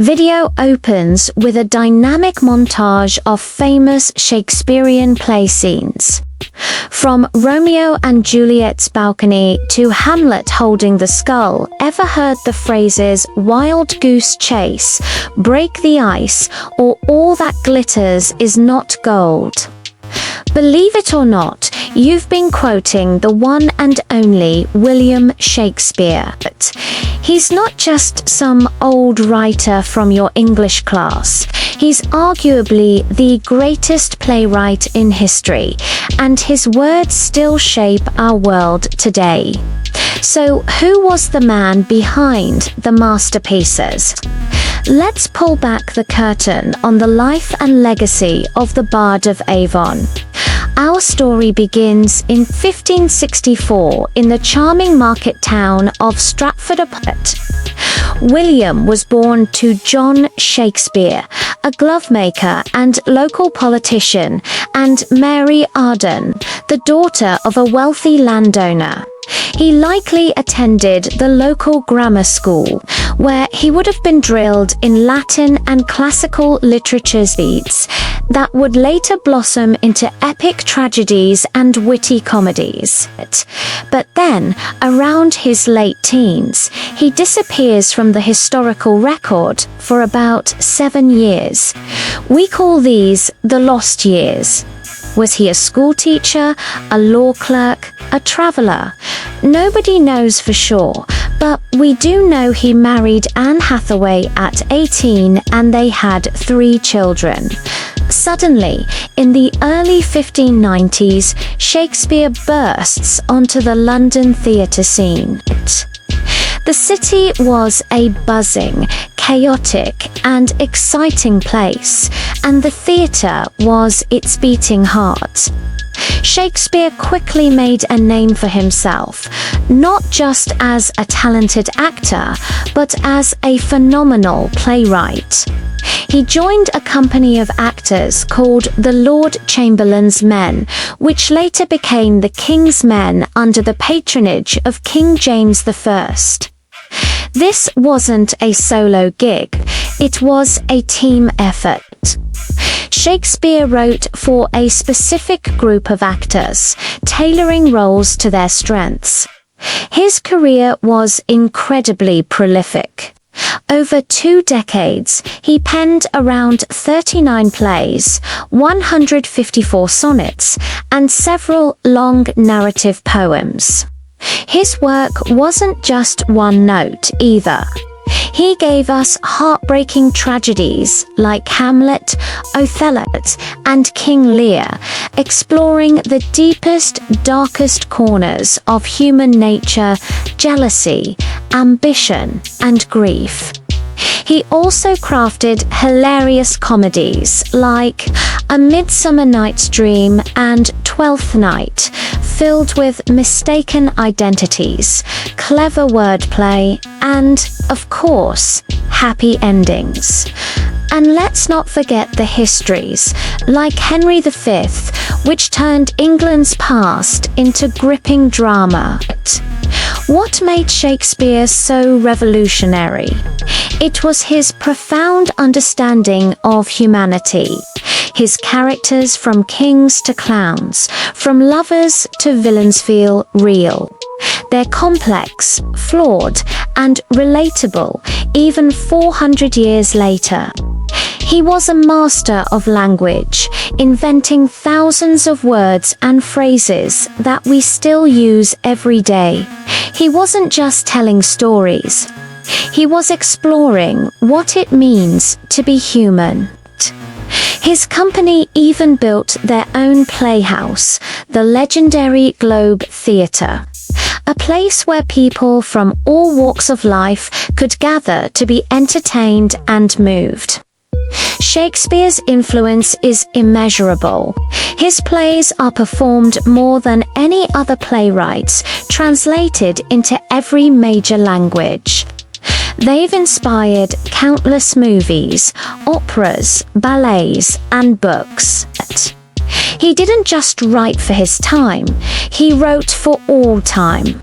Video opens with a dynamic montage of famous Shakespearean play scenes. From Romeo and Juliet's balcony to Hamlet holding the skull, ever heard the phrases "wild goose chase," "break the ice," or "all that glitters is not gold"? Believe it or not, you've been quoting the one and only William Shakespeare. But he's not just some old writer from your English class. He's arguably the greatest playwright in history, and his words still shape our world today. So, who was the man behind the masterpieces? Let's pull back the curtain on the life and legacy of the Bard of Avon. Our story begins in 1564 in the charming market town of Stratford-upon-Avon. William was born to John Shakespeare, a glovemaker and local politician, and Mary Arden, the daughter of a wealthy landowner. He likely attended the local grammar school, where he would have been drilled in Latin and classical literature's beats that would later blossom into epic tragedies and witty comedies. But then, around his late teens, he disappears from the historical record for about 7 years. We call these the lost years. Was he a schoolteacher, a law clerk, a traveller? Nobody knows for sure, but we do know he married Anne Hathaway at 18 and they had 3 children. Suddenly, in the early 1590s, Shakespeare bursts onto the London theatre scene. The city was a buzzing, chaotic, and exciting place, and the theatre was its beating heart. Shakespeare quickly made a name for himself, not just as a talented actor, but as a phenomenal playwright. He joined a company of actors called the Lord Chamberlain's Men, which later became the King's Men under the patronage of King James I. This wasn't a solo gig, it was a team effort. Shakespeare wrote for a specific group of actors, tailoring roles to their strengths. His career was incredibly prolific. Over 2 decades, he penned around 39 plays, 154 sonnets, and several long narrative poems. His work wasn't just one note either. He gave us heartbreaking tragedies like Hamlet, Othello, and King Lear, exploring the deepest, darkest corners of human nature, jealousy, ambition, and grief. He also crafted hilarious comedies like A Midsummer Night's Dream and Twelfth Night, filled with mistaken identities, clever wordplay, and, of course, happy endings. And let's not forget the histories, like Henry V, which turned England's past into gripping drama. What made Shakespeare so revolutionary? It was his profound understanding of humanity. His characters, from kings to clowns, from lovers to villains, feel real. They're complex, flawed, and relatable, even 400 years later. He was a master of language, inventing thousands of words and phrases that we still use every day. He wasn't just telling stories. He was exploring what it means to be human. His company even built their own playhouse, the legendary Globe Theatre, a place where people from all walks of life could gather to be entertained and moved. Shakespeare's influence is immeasurable. His plays are performed more than any other playwrights, translated into every major language. They've inspired countless movies, operas, ballets, and books. He didn't just write for his time, he wrote for all time.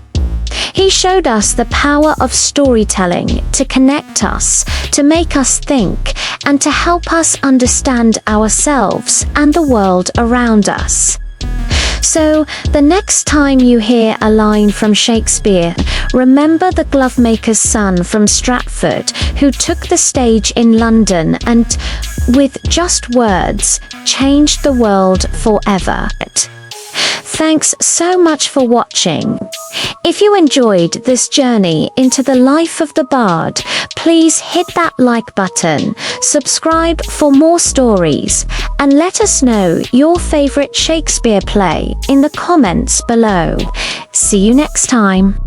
He showed us the power of storytelling to connect us, to make us think, and to help us understand ourselves and the world around us. So, the next time you hear a line from Shakespeare, remember the glovemaker's son from Stratford who took the stage in London and, with just words, changed the world forever. Thanks so much for watching. If you enjoyed this journey into the life of the bard, please hit that like button, subscribe for more stories, and let us know your favorite Shakespeare play in the comments below. See you next time.